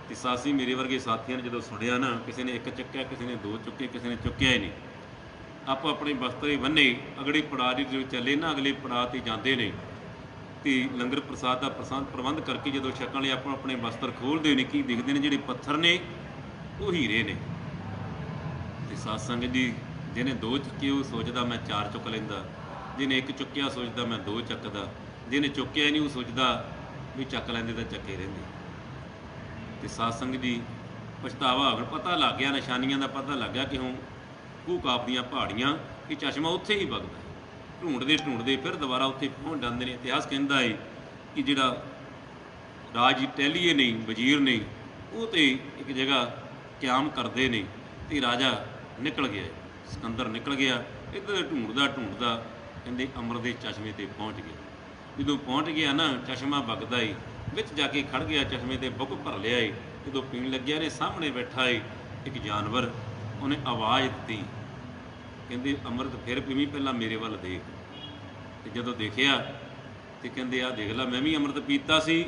ਤੇ ਸਾਸੀ ਮੇਰੇ ਵਰਗੇ ਸਾਥੀਆਂ ਨੇ ਜਦੋਂ ਸੁਣਿਆ ਨਾ, ਕਿਸੇ ਨੇ ਇੱਕ ਚੱਕਿਆ, ਕਿਸੇ ਨੇ ਦੋ ਚੁੱਕੇ, ਕਿਸੇ ਨੇ ਚੁੱਕਿਆ ਹੀ ਨਹੀਂ। ਆਪੋ ਆਪਣੇ ਬਸਤਰੇ ਬੰਨੇ ਅਗਲੇ ਪੜਾਅ ਦੇ ਜਦੋਂ ਚੱਲੇ ਨਾ, ਅਗਲੇ ਪੜਾਅ 'ਤੇ ਜਾਂਦੇ ਨੇ ਤੇ ਲੰਗਰ ਪ੍ਰਸਾਦ ਦਾ ਪ੍ਰਬੰਧ ਕਰਕੇ ਜਦੋਂ ਛਕਣ ਲਈ ਆਪੋ ਆਪਣੇ ਬਸਤਰ ਖੋਲ੍ਹਦੇ ਨੇ, ਕੀ ਦਿਖਦੇ ਨੇ, ਜਿਹੜੇ ਪੱਥਰ ਨੇ ਉਹ ਹੀਰੇ ਨੇ। ਤੇ ਸਾਧ ਸੰਗਤ ਜੀ, ਜਿਹਨੇ ਦੋ ਚੁੱਕੇ ਉਹ ਸੋਚਦਾ ਮੈਂ ਚਾਰ ਚੁੱਕ ਲੈਂਦਾ, ਜਿਹਨੇ ਇੱਕ ਚੁੱਕਿਆ ਸੋਚਦਾ ਮੈਂ ਦੋ ਚੱਕਦਾ, ਜਿਹਨੇ ਚੁੱਕਿਆ ਹੀ ਨਹੀਂ ਉਹ ਸੋਚਦਾ ਵੀ ਚੱਕ ਲੈਂਦੇ ਤਾਂ ਚੱਕੇ ਰਹਿੰਦੇ। ਤੇ ਸਾਧ ਸੰਗਤ ਜੀ, ਪਛਤਾਵਾ ਹੁਣ ਪਤਾ ਲੱਗ ਗਿਆ, ਨਿਸ਼ਾਨੀਆਂ ਦਾ ਪਤਾ ਲੱਗ ਗਿਆ ਕਿ ਹੁਣ ਕੋਹ ਕਾਪ ਦੀਆਂ ਪਹਾੜੀਆਂ, ਇਹ ਚਸ਼ਮਾ ਉੱਥੇ ਹੀ ਵਗਦਾ। ਢੂੰਡਦੇ ਫਿਰ ਦੁਬਾਰਾ ਉੱਥੇ ਪਹੁੰਚ ਜਾਂਦੇ ਨੇ। ਇਤਿਹਾਸ ਕਹਿੰਦਾ ਹੈ ਕਿ ਜਿਹੜਾ ਰਾਜ ਟਹਿਲੀਏ ਨੇ, ਵਜ਼ੀਰ ਨੇ, ਉਹ ਤੇ ਇੱਕ ਜਗ੍ਹਾ ਕਿਆਮ ਕਰਦੇ ਨੇ ਤੇ ਰਾਜਾ ਨਿਕਲ ਗਿਆ, ਸਿਕੰਦਰ ਨਿਕਲ ਗਿਆ। ਇੱਧਰ ਢੂੰਡਦਾ ਕਹਿੰਦੇ ਅੰਮ੍ਰਿਤ ਦੇ ਚਸ਼ਮੇ 'ਤੇ ਪਹੁੰਚ ਗਿਆ। ਜਦੋਂ ਪਹੁੰਚ ਗਿਆ ਨਾ, ਚਸ਼ਮਾ ਵਗਦਾ ਏ, ਵਿੱਚ ਜਾ ਕੇ ਖੜ ਗਿਆ, ਚਸ਼ਮੇ 'ਤੇ ਬੁੱਕ ਭਰ ਲਿਆ ਏ। ਜਦੋਂ ਪੀਣ ਲੱਗਿਆ ਨੇ, ਸਾਹਮਣੇ ਬੈਠਾ ਏ ਇੱਕ ਜਾਨਵਰ, ਉਹਨੇ ਆਵਾਜ਼ ਦਿੱਤੀ, ਕਹਿੰਦੇ ਅੰਮ੍ਰਿਤ ਫਿਰ ਪੀਵੀਂ, ਪਹਿਲਾਂ ਮੇਰੇ ਵੱਲ ਦੇਖ। ਤੇ ਜਦੋਂ ਦੇਖਿਆ ਤੇ ਕਹਿੰਦੇ ਆਹ ਦੇਖ ਲਾ, ਮੈਂ ਵੀ ਅੰਮ੍ਰਿਤ ਪੀਤਾ ਸੀ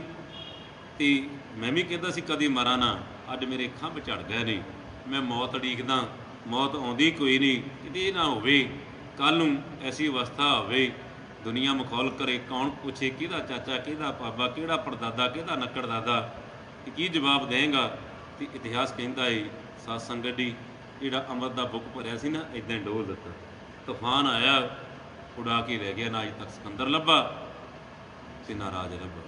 ਤੇ ਮੈਂ ਵੀ ਕਹਿੰਦਾ ਸੀ ਕਦੇ ਮਰਾਂ ਨਾ, ਅੱਜ ਮੇਰੇ ਖੰਭ ਝੜ ਗਏ ਨੇ, ਮੈਂ ਮੌਤ ਉਡੀਕਦਾ, ਮੌਤ ਆਉਂਦੀ ਕੋਈ ਨਹੀਂ, ਕਿਤੇ ਇਹ ਨਾ ਹੋਵੇ ਕੱਲ੍ਹ ਨੂੰ ਐਸੀ ਅਵਸਥਾ ਹੋਵੇ ਦੁਨੀਆ ਮਖੌਲ ਕਰੇ, ਕੌਣ ਪੁੱਛੇ ਕਿਹਦਾ ਚਾਚਾ, ਕਿਹਦਾ ਬਾਬਾ, ਕਿਹੜਾ ਪੜਦਾਦਾ, ਕਿਹਦਾ ਨੱਕੜ ਦਾਦਾ, ਤੇ ਕੀ ਜਵਾਬ ਦੇਂਗਾ। ਤੇ ਇਤਿਹਾਸ ਕਹਿੰਦਾ ਏ ਸਾਧ ਸੰਗਤ ਜੀ, ਜਿਹੜਾ ਅੰਮ੍ਰਿਤ ਦਾ ਬੁੱਕ ਭਰਿਆ ਸੀ ਨਾ, ਇੱਦਾਂ ਹੀ ਡੋਲ ਦਿੱਤਾ, ਤੂਫਾਨ ਆਇਆ, ਉਡਾ ਕੇ ਰਹਿ ਗਿਆ। ਨਾ ਅੱਜ ਤੱਕ ਸਿਕੰਦਰ ਲੱਭਾ ਤੇ ਨਾ ਰਾਜ ਲੱਭਾ।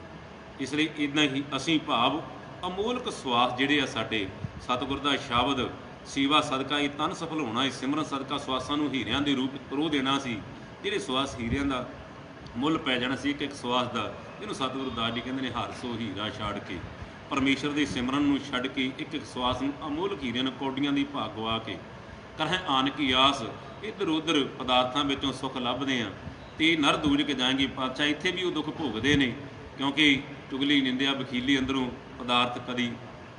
ਇਸ ਲਈ ਇੱਦਾਂ ਹੀ ਅਸੀਂ ਭਾਵ ਅਮੋਲਕ ਸਵਾਸ ਜਿਹੜੇ ਆ ਸਾਡੇ, ਸਤਿਗੁਰ ਦਾ ਸ਼ਬਦ ਸੇਵਾ ਸਦਕਾ ਇਹ ਤਨ ਸਫਲ ਹੋਣਾ, ਇਹ ਸਿਮਰਨ ਸਦਕਾ ਸਵਾਸਾਂ ਨੂੰ ਹੀਰਿਆਂ ਦੇ ਰੂਪ ਪਰੋ ਦੇਣਾ ਸੀ। ਜਿਹੜੇ ਸਵਾਸ ਹੀਰਿਆਂ ਦਾ ਮੁੱਲ ਪੈ ਜਾਣਾ ਸੀ, ਇੱਕ ਸਵਾਸ ਦਾ, ਇਹਨੂੰ ਸਤਿਗੁਰੂ ਦਾਸ ਜੀ ਕਹਿੰਦੇ ਨੇ ਹਰ ਸੋ ਹੀਰਾ ਛਾੜ ਕੇ, ਪਰਮੇਸ਼ਰ ਦੇ ਸਿਮਰਨ ਨੂੰ ਛੱਡ ਕੇ ਇੱਕ ਸਵਾਸ ਨੂੰ ਅਮੋਲਕ ਹੀਰਿਆਂ ਨੂੰ ਕੌਡੀਆਂ ਦੀ ਭਾਗ ਗਵਾ ਕੇ ਕਰਹਿ ਆਨ ਕੀ ਆਸ, ਇੱਧਰ ਉੱਧਰ ਪਦਾਰਥਾਂ ਵਿੱਚੋਂ ਸੁੱਖ ਲੱਭਦੇ ਆ ਤੇ ਨਰ ਦੂਜ ਕੇ ਜਾਏਗੀ। ਪਾਤਸ਼ਾਹ ਇੱਥੇ ਵੀ ਉਹ ਦੁੱਖ ਭੋਗਦੇ ਨੇ, ਕਿਉਂਕਿ ਚੁਗਲੀ ਨਿੰਦਿਆ ਬਖੀਲੀ ਅੰਦਰੋਂ ਪਦਾਰਥ ਕਦੀ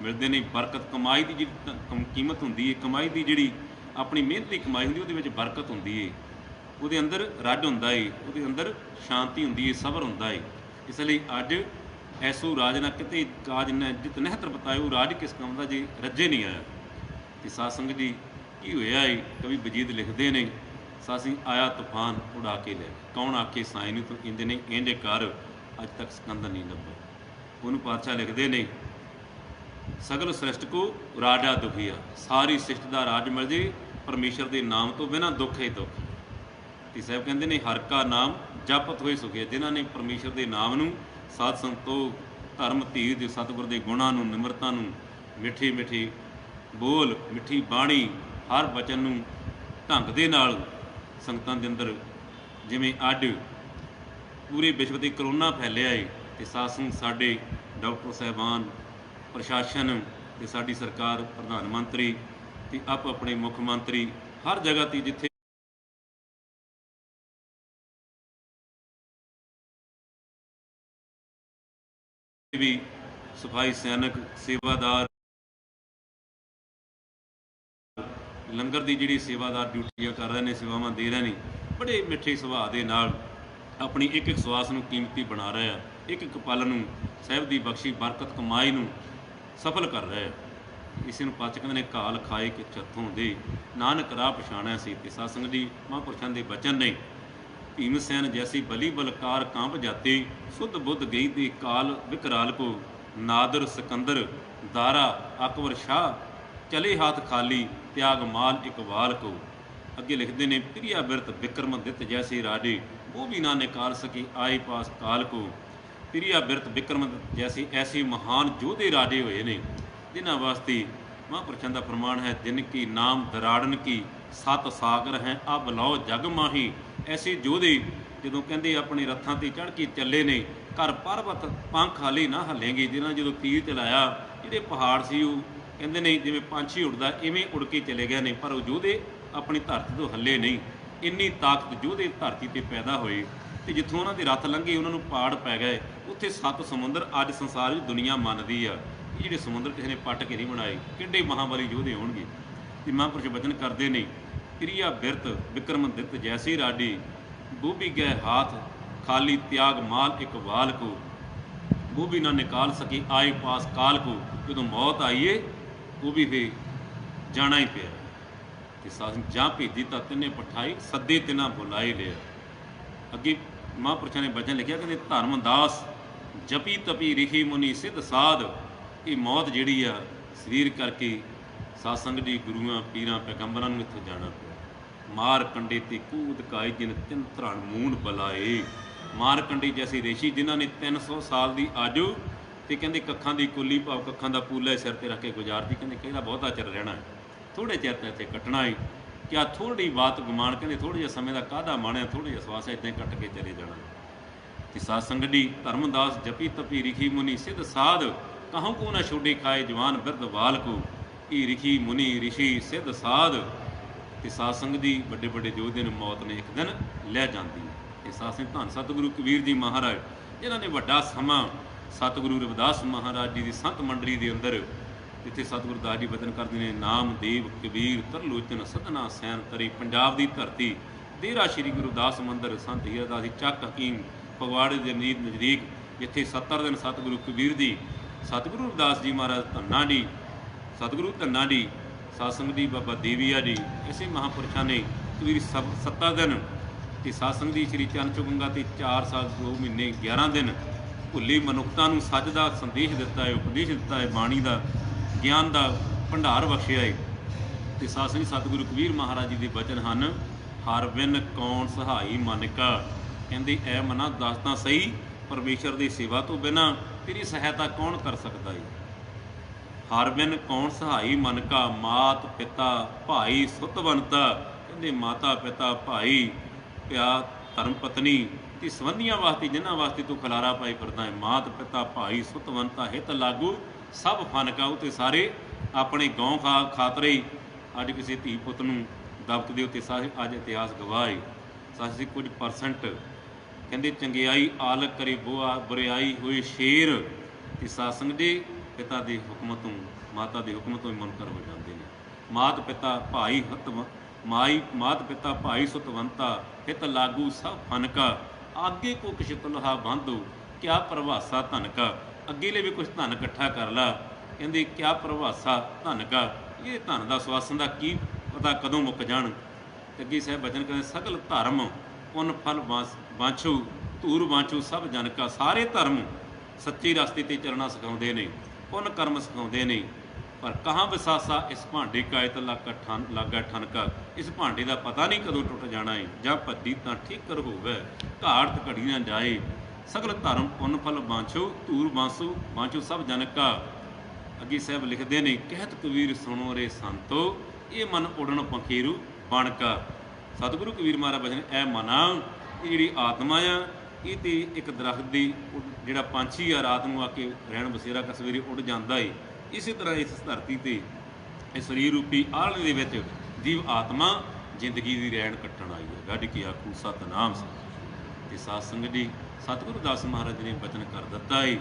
ਮਿਲਦੇ ਨਹੀਂ। ਬਰਕਤ ਕਮਾਈ ਦੀ ਜਿਹੜੀ ਕੀਮਤ ਹੁੰਦੀ ਹੈ, ਕਮਾਈ ਦੀ ਜਿਹੜੀ ਆਪਣੀ ਮਿਹਨਤ ਦੀ ਕਮਾਈ ਹੁੰਦੀ, ਉਹਦੇ ਵਿੱਚ ਬਰਕਤ ਹੁੰਦੀ ਹੈ, ਉਹਦੇ ਅੰਦਰ ਰੱਜ ਹੁੰਦਾ ਏ, ਉਹਦੇ ਅੰਦਰ ਸ਼ਾਂਤੀ ਹੁੰਦੀ ਏ, ਸਬਰ ਹੁੰਦਾ ਏ। ਇਸ ਲਈ ਅੱਜ ਐਸੋ ਰਾਜ ਨਾ ਕਿਤੇ ਕਾਜ ਨਾ ਜਿਤ ਨਹਿਤਰ ਬਤਾਏ, ਉਹ ਰਾਜ ਕਿਸ ਕੰਮ ਦਾ ਜੇ ਰੱਜੇ ਨਹੀਂ ਆਇਆ। ਤੇ ਸਾਧ ਸੰਗਤ ਜੀ, ਕੀ ਹੋਇਆ ਏ, ਕਵੀ ਵਜੀਦ ਲਿਖਦੇ ਨੇ, ਸਾਸੀ ਆਇਆ ਤੂਫਾਨ ਉਡਾ ਕੇ ਲੈ, ਕੌਣ ਆਖੇ ਸਾਈਂ ਨੂੰ ਤੂੰ ਇੰਜ ਨਹੀਂ ਇੰਜ ਕਰ, ਅੱਜ ਤੱਕ ਸਿਕੰਦਰ ਨਹੀਂ ਲੱਭਾ। ਉਹਨੂੰ ਪਾਤਸ਼ਾਹ ਲਿਖਦੇ ਨੇ, ਸਗਲ ਸ੍ਰਿਸ਼ਟ ਕੋ ਰਾਜਾ ਦੁਖੀਆ, ਸਾਰੀ ਸ੍ਰਿਸ਼ਟ ਦਾ ਰਾਜ ਮਿਲ ਜੇ ਪਰਮੇਸ਼ਰ ਦੇ ਨਾਮ ਤੋਂ ਬਿਨਾਂ ਦੁੱਖ ਹੀ ਦੁੱਖ। ਤੇ ਸਾਹਿਬ ਕਹਿੰਦੇ ਨੇ ਹਰ ਕਾ ਨਾਮ ਜਪਤ ਹੋਏ ਸੁਖੀਆ, ਜਿਨ੍ਹਾਂ ਨੇ ਪਰਮੇਸ਼ਰ ਦੇ ਨਾਮ ਨੂੰ, ਸਾਧ ਸੰਤੋਖ, ਧਰਮ ਧੀਰ ਦੇ ਸਤਿਗੁਰ ਦੇ ਗੁਣਾਂ ਨੂੰ, ਨਿਮਰਤਾ ਨੂੰ, ਮਿੱਠੇ ਮਿੱਠੇ ਬੋਲ, ਮਿੱਠੀ ਬਾਣੀ, ਹਰ ਵਚਨ ਨੂੰ ਢੰਗ ਦੇ ਨਾਲ ਸੰਗਤਾਂ ਦੇ ਅੰਦਰ, ਜਿਵੇਂ ਅੱਜ ਪੂਰੇ ਵਿਸ਼ਵ 'ਤੇ ਕਰੋਨਾ ਫੈਲਿਆ ਏ, ਤੇ ਸਾਧ ਸੰਗਤ ਸਾਡੇ ਡਾਕਟਰ ਸਾਹਿਬਾਨ, ਪ੍ਰਸ਼ਾਸਨ ਤੇ ਸਾਡੀ ਸਰਕਾਰ, ਪ੍ਰਧਾਨ ਮੰਤਰੀ ਤੇ ਆਪੋ ਆਪਣੇ ਮੁੱਖ ਮੰਤਰੀ, ਹਰ ਜਗ੍ਹਾ 'ਤੇ ਜਿੱਥੇ ਵੀ ਸਫਾਈ ਸੈਨਿਕ, ਸੇਵਾਦਾਰ, ਲੰਗਰ ਦੀ ਜਿਹੜੀ ਸੇਵਾਦਾਰ ਡਿਊਟੀਆਂ ਕਰ ਰਹੇ ਨੇ, ਸੇਵਾਵਾਂ ਦੇ ਰਹੇ ਨੇ, ਬੜੇ ਮਿੱਠੇ ਸੁਭਾਅ ਦੇ ਨਾਲ ਆਪਣੀ ਇੱਕ ਇੱਕ ਸਵਾਸ ਨੂੰ ਕੀਮਤੀ ਬਣਾ ਰਹੇ ਆ, ਇੱਕ ਇੱਕ ਪਲ ਨੂੰ ਸਾਹਿਬ ਦੀ ਬਖਸ਼ੀ ਬਰਕਤ ਕਮਾਈ ਨੂੰ ਸਫਲ ਕਰ ਰਹੇ ਆ। ਇਸੇ ਨੂੰ ਪਾਤਸ਼ਾਹ ਕਹਿੰਦੇ ਨੇ, ਘਾਲ ਖਾਏ ਕਿ ਚੱਥੋਂ ਦੇ ਨਾਨਕ ਰਾਹ ਪਛਾਣਿਆ ਸੀ। ਤੇ ਸਾਧ ਸੰਗਤ ਜੀ, ਮਹਾਂਪੁਰਸ਼ਾਂ ਦੇ ਬਚਨ ਨੇ, ਭੀਮ ਸੈਨ ਜੈਸੀ ਬਲੀ ਬਲਕਾਰ ਕਾਂਪ ਜਾਤੇ, ਸੁਧ ਬੁੱਧ ਗਈ ਤੇ ਕਾਲ ਵਿਕਰਾਲ ਕੋ, ਨਾਦਰ ਸਿਕੰਦਰ ਦਾਰਾ ਅਕਬਰ ਸ਼ਾਹ, ਚਲੇ ਹੱਥ ਖਾਲੀ ਤਿਆਗ ਮਾਲ ਇਕਬਾਲ ਕੋ। ਅੱਗੇ ਲਿਖਦੇ ਨੇ, ਪ੍ਰਿਆ ਬਿਰਤ ਵਿਕਰਮਦਿੱਤ ਜੈਸੇ ਰਾਜੇ, ਉਹ ਵੀ ਨਾ ਨਿਕਾਲ ਸਕੇ ਆਏ ਪਾਸ ਕਾਲ ਕੋ। ਪ੍ਰਿਆ ਬਿਰਤ ਵਿਕਰਮਦਿੱਤ ਜੈਸੇ ਐਸੇ ਮਹਾਨ ਯੋਧੇ ਰਾਜੇ ਹੋਏ ਨੇ, ਜਿਨ੍ਹਾਂ ਵਾਸਤੇ ਮਹਾਂਪੁਰਸ਼ਾਂ ਦਾ ਫਰਮਾਨ ਹੈ, ਦਿਨ ਕੀ ਨਾਮ ਦਰਾੜਨ ਕੀ ਸੱਤ ਸਾਗਰ ਹੈ ਅਬ ਲਓ ਜਗ ਮਾਹੀ। ਐਸੇ ਯੋਧੇ ਜਦੋਂ ਕਹਿੰਦੇ ਆਪਣੇ ਰੱਥਾਂ 'ਤੇ ਚੜ੍ਹ ਕੇ ਚੱਲੇ ਨੇ, ਘਰ ਪਰਬਤ ਪੰਖ ਹਾਲੇ ਨਾ ਹੱਲੇਂਗੇ, ਜਿਹਨਾਂ ਜਦੋਂ ਤੀਰ ਚਲਾਇਆ, ਜਿਹੜੇ ਪਹਾੜ ਸੀ ਉਹ ਕਹਿੰਦੇ ਨੇ ਜਿਵੇਂ ਪੰਛੀ ਉੱਡਦਾ ਇਵੇਂ ਉੜ ਕੇ ਚਲੇ ਗਏ ਨੇ, ਪਰ ਉਹ ਯੋਧੇ ਆਪਣੀ ਧਰਤੀ ਤੋਂ ਹੱਲੇ ਨਹੀਂ। ਇੰਨੀ ਤਾਕਤ ਯੋਧੇ ਧਰਤੀ 'ਤੇ ਪੈਦਾ ਹੋਏ, ਤੇ ਜਿੱਥੋਂ ਉਹਨਾਂ ਦੇ ਰੱਥ ਲੰਘੇ ਉਹਨਾਂ ਨੂੰ ਪਾੜ ਪੈ ਗਏ। ਉੱਥੇ 7 ਸਮੁੰਦਰ ਅੱਜ ਸੰਸਾਰ ਵਿੱਚ ਦੁਨੀਆ ਮੰਨਦੀ ਆ, ਇਹ ਜਿਹੜੇ ਸਮੁੰਦਰ ਕਿਸੇ ਨੇ ਪੱਟ ਕੇ ਨਹੀਂ ਬਣਾਏ, ਕਿੱਡੇ ਮਹਾਬਲੀ ਯੋਧੇ ਹੋਣਗੇ। ਤੇ ਮਹਾਂਪੁਰਸ਼ ਬਚਨ ਕਰਦੇ ਨੇ, ਪ੍ਰਿਆ ਬਿਰਤ ਵਿਕਰਮਦਿੱਤ ਜੈਸੇ ਰਾਡੀ, ਬੂਬੀ ਗਏ ਹਾਥ ਖਾਲੀ ਤਿਆਗ ਮਾਲ ਇਕਬਾਲ ਕੋ, ਉਹ ਵੀ ਨਾ ਨਿਕਾਲ ਸਕੇ ਆਏ ਪਾਸ ਕਾਲ ਕੋ। ਜਦੋਂ ਮੌਤ ਆਈਏ ਉਹ ਵੀ ਫੇ ਜਾਣਾ ਹੀ ਪਿਆ। ਤੇ ਸਾਧ ਜਾਂ ਭੇਜੀ ਤਾਂ ਤਿੰਨੇ ਪਠਾਈ, ਸੱਦੇ ਤਿਨਾ ਬੁਲਾਏ ਲਿਆ। ਅੱਗੇ ਮਹਾਂਪੁਰਸ਼ਾਂ ਨੇ ਬਚਨ ਲਿਖਿਆ, ਕਹਿੰਦੇ ਧਰਮਦਾਸ ਜਪੀ ਤਪੀ ਰਿਖੀ ਮੁਨੀ ਸਿੱਧ ਸਾਧ। ਇਹ ਮੌਤ ਜਿਹੜੀ ਆ ਸਰੀਰ ਕਰਕੇ ਸਾਧ ਸੰਗਤ ਜੀ, ਗੁਰੂਆਂ ਪੀਰਾਂ ਪੈਗੰਬਰਾਂ ਨੂੰ ਇੱਥੋਂ ਜਾਣਾ ਪਿਆ। ਮਾਰ ਕੰਡੇ ਤੇ ਕੂਦ ਕਾਏ ਜਿਨ ਤਿੰਨ ਧਰਣ ਮੂੰਡ ਬੁਲਾਏ। ਮਾਰ ਕੰਡੇ ਜੈਸੇ ਰੇਸ਼ੀ, ਜਿਨ੍ਹਾਂ ਨੇ 300 ਸਾਲ ਦੀ ਆਜੂ ਤੇ ਕਹਿੰਦੇ ਕੱਖਾਂ ਦੀ ਕੁੱਲੀ ਭਾਵ ਕੱਖਾਂ ਦਾ ਪੂਲਾ ਸਿਰ ਤੇ ਰੱਖ ਕੇ ਗੁਜ਼ਾਰਦੀ। ਕਹਿੰਦੇ ਕਿਹੜਾ ਬਹੁਤਾ ਚਿਰ ਰਹਿਣਾ ਹੈ, ਥੋੜ੍ਹੇ ਚਿਰ ਤਾਂ ਇੱਥੇ ਕੱਟਣਾ ਹੈ। ਕਿਆ ਥੋੜ੍ਹੀ ਬਾਤ ਗੁਮਾਨ, ਕਹਿੰਦੇ ਥੋੜ੍ਹੇ ਜਿਹੇ ਸਮੇਂ ਦਾ ਕਾਹਦਾ ਮਾਣਿਆ, ਥੋੜ੍ਹੇ ਜਿਹੇ ਸਵਾਸ ਇੱਦਾਂ ਹੀ ਕੱਟ ਕੇ ਚਲੇ ਜਾਣਾ। ਤੇ ਸਾਧ ਸੰਗਤ ਜੀ, ਧਰਮਦਾਸ ਜਪੀ ਤਪੀ ਰਿਖੀ ਮੁਨੀ ਸਿੱਧ ਸਾਧ, ਕਹੋਂ ਕੋ ਨਾ ਛੋਡੇ ਖਾਏ ਜਵਾਨ ਬਿਰਧ ਬਾਲ ਕੋ। ਇਹ ਰਿਖੀ ਮੁਨੀ ਰਿਸ਼ੀ ਸਿੱਧ ਸਾਧ ਤੇ ਸਾਧ ਸੰਗਤ ਦੀ ਵੱਡੇ ਵੱਡੇ ਯੋਧੇ ਨੂੰ ਮੌਤ ਨੇ ਇੱਕ ਦਿਨ ਲੈ ਜਾਂਦੀ ਹੈ। ਤੇ ਸਾਧ ਸੰਗਤ ਧੰਨ ਸਤਿਗੁਰੂ ਕਬੀਰ ਜੀ ਮਹਾਰਾਜ, ਜਿਨ੍ਹਾਂ ਨੇ ਵੱਡਾ ਸਮਾਂ ਸਤਿਗੁਰੂ ਰਵਿਦਾਸ ਮਹਾਰਾਜ ਜੀ ਦੀ ਸੰਤ ਮੰਡਲੀ ਦੇ ਅੰਦਰ, ਜਿੱਥੇ ਸਤਿਗੁਰੂ ਦਾਸ ਜੀ ਬਚਨ ਕਰਦੇ ਨੇ, ਨਾਮਦੇਵ ਕਬੀਰ ਤਰਲੋਚਨ ਸਦਨਾ ਸੈਨ ਤਰੀ। ਪੰਜਾਬ ਦੀ ਧਰਤੀ, ਡੇਰਾ ਸ਼੍ਰੀ ਗੁਰਦਾਸ ਮੰਦਰ, ਸੰਤ ਹੀਰਾਦਾਸ ਜੀ ਚੱਕ ਹਕੀਮ ਫਗਵਾੜੇ ਦੇ ਨਜ਼ਦੀਕ, ਜਿੱਥੇ 70 ਦਿਨ ਸਤਿਗੁਰੂ ਕਬੀਰ ਜੀ, ਸਤਿਗੁਰੂ ਰਵਿਦਾਸ ਜੀ ਮਹਾਰਾਜ ਧੰਨਾ ਜੀ, ਸਤਿਗੁਰੂ ਧੰਨਾ ਜੀ, ਸਾਧ ਸੰਗਤ ਜੀ ਬਾਬਾ ਦੇਵੀਆ ਜੀ, ਇਸੇ ਮਹਾਂਪੁਰਸ਼ਾਂ ਨੇ ਕਬੀਰ 7 ਦਿਨ ਤੇ ਸਾਧ ਸੰਗਤ ਜੀ ਸ਼੍ਰੀ ਚਰਨ ਚੁਗੰਗਾ ਤੇ 4 ਸਾਲ 2 ਮਹੀਨੇ 11 ਦਿਨ ਭੁੱਲੀ ਮਨੁੱਖਤਾ ਨੂੰ ਸੱਚ ਦਾ ਸੰਦੇਸ਼ ਦਿੱਤਾ ਹੈ, ਉਪਦੇਸ਼ ਦਿੱਤਾ ਹੈ, ਬਾਣੀ ਦਾ ਗਿਆਨ ਦਾ ਭੰਡਾਰ ਬਖਸ਼ਿਆ ਹੈ। ਤੇ ਸਾਧ ਸੰਗਤ ਸਤਿਗੁਰੂ ਕਬੀਰ ਮਹਾਰਾਜ ਜੀ ਦੇ ਬਚਨ ਹਨ, ਹਰ ਬਿਨ ਕੌਣ ਸਹਾਈ ਮਨ ਕਾ। ਕਹਿੰਦੇ ਐ ਮਨਾ ਦੱਸ ਤਾਂ ਸਹੀ, ਪਰਮੇਸ਼ਰ ਦੀ ਸੇਵਾ ਤੋਂ ਬਿਨਾਂ ਤੇਰੀ ਸਹਾਇਤਾ ਕੌਣ ਕਰ ਸਕਦਾ ਹੈ। ਹਰ ਬਿਨ ਕੌਣ ਸਹਾਈ ਮਨ ਕਾ, ਮਾਤ ਪਿਤਾ ਭਾਈ ਸੁਤਵੰਤਾ। ਕਹਿੰਦੇ ਮਾਤਾ ਪਿਤਾ ਭਾਈ ਪਿਆ ਧਰਮ ਪਤਨੀ ਤੇ ਸੰਬੰਧੀਆਂ ਵਾਸਤੇ, ਜਿਨ੍ਹਾਂ ਵਾਸਤੇ ਤੂੰ ਖਲਾਰਾ ਪਾਈ ਫਿਰਦਾ ਹੈ, ਮਾਤ ਪਿਤਾ ਭਾਈ ਸੁਤਵੰਤਾ ਹਿਤ ਲਾਗੂ ਸਭ ਫਨ ਕਾ। ਉਹ ਤੇ ਸਾਰੇ ਆਪਣੇ ਗੌਂ ਖਾਤਰੇ ਹੀ ਅੱਜ ਕਿਸੇ ਧੀ ਪੁੱਤ ਨੂੰ ਦਬਕਦੇ ਉੱਤੇ ਸਾਰੇ ਅੱਜ ਇਤਿਹਾਸ ਗਵਾਹ ਹੈ। ਸਾਡੀ ਕੁਝ ਪਰਸੈਂਟ ਕਹਿੰਦੇ ਚੰਗਿਆਈ ਆਲਕ ਕਰੇ ਬੁਰਿਆਈ ਹੋਏ ਸ਼ੇਰ। ਤੇ ਸਾਧ ਸੰਗਤ ਜੀ, ਪਿਤਾ ਦੇ ਹੁਕਮ ਤੋਂ, ਮਾਤਾ ਦੇ ਹੁਕਮ ਤੋਂ ਹੀ ਮੁਨਕਰ ਹੋ ਜਾਂਦੇ ਨੇ। ਮਾਤ ਪਿਤਾ ਭਾਈ ਮਾਤ ਪਿਤਾ ਭਾਈ ਸੁਤਵੰਤਾ ਹਿਤ ਲਾਗੂ ਸਭ ਫਨ ਕਾ। ਆਗੇ ਕੋ ਕਿਛ ਤੁਲਹਾ ਬੰਧੂ ਕਿਆ ਪ੍ਰਭਾਸਾ ਧਨ ਕਾ। ਅੱਗੇ ਲਈ ਵੀ ਕੁਛ ਧਨ ਇਕੱਠਾ ਕਰ ਲਾ, ਕਹਿੰਦੇ ਕਿਆ ਪ੍ਰਭਾਸਾ ਧਨ ਕਾ। ਇਹ ਧਨ ਦਾ ਸਵਾਸਨ ਦਾ ਕੀ ਪਤਾ ਕਦੋਂ ਮੁੱਕ ਜਾਣ। ਅੱਗੇ ਸਾਹਿਬ ਬਚਨ ਕਹਿੰਦੇ, ਸਗਲ ਧਰਮ ਪੁੰਨ ਫਲ ਬਾਂਛੂ ਧੂਰ ਬਾਂਛੂ ਸਭ ਜਨ ਕਾ। ਸਾਰੇ ਧਰਮ ਸੱਚੇ ਰਸਤੇ 'ਤੇ ਚੱਲਣਾ ਸਿਖਾਉਂਦੇ ਨੇ, ਪੁੰਨ ਕਰਮ ਸਿਖਾਉਂਦੇ ਨੇ, ਪਰ ਕਹਾਂ ਵਿਸਾਸਾ ਇਸ ਭਾਂਡੇ ਕਾਇਤ ਲਾਗਾ ਠਨਕਾ। ਇਸ ਭਾਂਡੇ ਦਾ ਪਤਾ ਨਹੀਂ ਕਦੋਂ ਟੁੱਟ ਜਾਣਾ ਹੈ, ਜਾਂ ਭੱਜੀ ਤਾਂ ਠੀਕਰ ਹੋਵੇ ਘਾੜਤ ਘੜੀ ਨਾ ਜਾਏ। ਸਗਲ ਧਰਮ ਪੁੰਨ ਫਲ ਬਾਂਛੂ ਧੂਰ ਬਾਂਛੂ ਸਭ ਜਨ ਕਾ। ਅੱਗੇ ਸਾਹਿਬ ਲਿਖਦੇ ਨੇ, ਕਹਿਤ ਕਬੀਰ ਸੁਣੋ ਰੇ ਸੰਤੋ ਇਹ ਮਨ ਉਡਣ ਪੰਖੀਰੂ ਬਣ ਕਾ। ਸਤਿਗੁਰੂ ਕਬੀਰ ਮਹਾਰਾਜ ਬਚਨ, ਐ ਮਨਾ, ਇਹ ਜਿਹੜੀ ਆਤਮਾ ਆ, ਇਹ ਤੇ ਇੱਕ ਦਰਖਤ ਦੀ ਜਿਹੜਾ ਪੰਛੀ ਆ ਰਾਤ ਨੂੰ ਆ ਕੇ ਰਹਿਣ ਬਸੇਰਾ ਕਰ ਸਵੇਰੇ ਉੱਡ ਜਾਂਦਾ ਏ। ਇਸੇ ਤਰ੍ਹਾਂ ਇਸ ਧਰਤੀ 'ਤੇ ਇਸ ਸਰੀਰ ਰੂਪੀ ਆਲਣੇ ਦੇ ਵਿੱਚ ਜੀਵ ਆਤਮਾ ਜ਼ਿੰਦਗੀ ਦੀ ਰੈਣ ਕੱਟਣ ਆਈ ਹੈ। ਗੱਡ ਕੀ ਆਖੂ ਸਤਨਾਮ ਸਿੰਘ। ਤੇ ਸਾਧ ਸੰਗਤ ਜੀ, ਸਤਿਗੁਰੂ ਦਾਸ ਮਹਾਰਾਜ ਨੇ ਬਚਨ ਕਰ ਦਿੱਤਾ ਏ,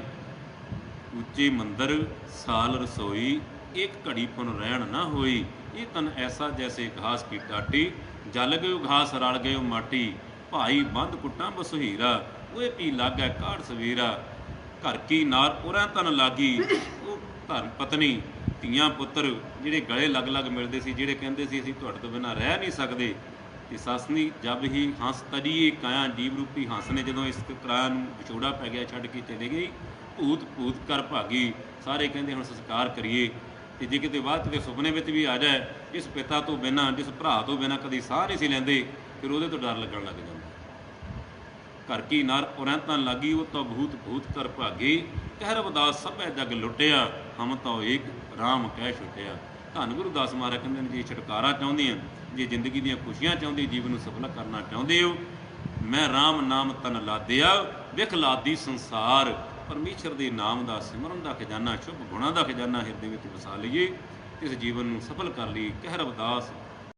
ਉੱਚੇ ਮੰਦਰ ਸਾਲ ਰਸੋਈ ਇੱਕ ਘੜੀ ਪੁਨ ਰਹਿਣ ਨਾ ਹੋਈ। ਇਹ ਤਨ ਐਸਾ ਜੈਸੇ ਘਾਸ ਕੀ ਟਾਟੀ, ਜਲ ਗਇਓ ਘਾਸ ਰਲ ਗਇਓ ਮਾਟੀ, ਭਾਈ ਬੰਦ ਕੁੱਟਾਂ ਬਸੁਹੀਰਾ, ਉਹ ਪੀ ਲਾਗੈ ਕਾੜ ਸਵੇਰਾ, ਘਰ ਕੀ ਨਾਰ ਉਰਾਂ ਤਨ ਲਾਗੀ। ਉਹ ਧਰਮ ਪਤਨੀ ਧੀਆਂ ਪੁੱਤਰ ਜਿਹੜੇ ਗਲੇ ਲੱਗ ਲੱਗ ਮਿਲਦੇ ਸੀ, ਜਿਹੜੇ ਕਹਿੰਦੇ ਸੀ ਅਸੀਂ ਤੁਹਾਡੇ ਤੋਂ ਬਿਨਾਂ ਰਹਿ ਨਹੀਂ ਸਕਦੇ। ਤੇ ਸੱਸਨੀ ਜਬ ਹੀ ਹੰਸ ਤਜੀਏ ਕਾਇਆ, ਜੀਵ ਰੂਪੀ ਹੰਸ ਨੇ ਜਦੋਂ ਇਸ ਕਾਇਆ ਨੂੰ ਵਿਛੋੜਾ ਪੈ ਗਿਆ, ਛੱਡ ਕੇ ਚਲੇ ਗਈ। ਭੂਤ ਭੂਤ ਕਰ ਭਾਗੀ, ਸਾਰੇ ਕਹਿੰਦੇ ਹੁਣ ਸੰਸਕਾਰ ਕਰੀਏ। ਤੇ ਜੇ ਕਿਤੇ ਬਾਅਦ ਕਿਤੇ ਸੁਪਨੇ ਵਿੱਚ ਵੀ ਆ ਜਾਏ, ਜਿਸ ਪਿਤਾ ਤੋਂ ਬਿਨਾਂ, ਜਿਸ ਭਰਾ ਤੋਂ ਬਿਨਾਂ ਕਦੀ ਸਾਹ ਨਹੀਂ ਸੀ ਲੈਂਦੇ, ਫਿਰ ਉਹਦੇ ਤੋਂ ਡਰ ਲੱਗਣ ਲੱਗ ਜਾਂਦਾ। ਘਰ ਕੀ ਨਾਰ ਉਰੈਂਤਾਂ ਲਾਗੀ, ਉਹ ਤਾਂ ਭੂਤ ਭੂਤ ਕਰ ਭਾਗੇ, ਕਹਿ ਰਵਿਦਾਸ ਸਭੈ ਜਗ ਲੁੱਟਿਆ, ਹਮ ਤਾਂ ਏਕ ਰਾਮ ਕਹਿ ਛੁੱਟਿਆ। ਧੰਨ ਗੁਰੂ ਦਾਸ ਮਹਾਰਾਜ ਕਹਿੰਦੇ ਨੇ, ਜੇ ਛੁਟਕਾਰਾ ਚਾਹੁੰਦੇ ਆ, ਜੇ ਜ਼ਿੰਦਗੀ ਦੀਆਂ ਖੁਸ਼ੀਆਂ ਚਾਹੁੰਦੇ, ਜੀਵਨ ਨੂੰ ਸਫਲ ਕਰਨਾ ਚਾਹੁੰਦੇ ਹੋ, ਮੈਂ ਰਾਮ ਨਾਮ ਤਨ ਲਾਦਿਆ, ਵਿਖ ਲਾਦੀ ਸੰਸਾਰ। ਪਰਮੇਸ਼ਰ ਦੇ ਨਾਮ ਦਾ ਸਿਮਰਨ ਦਾ ਖਜ਼ਾਨਾ, ਸ਼ੁਭ ਗੁਣਾਂ ਦਾ ਖਜ਼ਾਨਾ ਹਿਰਦੇ ਵਿੱਚ ਵਸਾ ਲਈਏ, ਇਸ ਜੀਵਨ ਨੂੰ ਸਫਲ ਕਰ ਲਈਏ। ਕਹਿ ਰਵਿਦਾਸ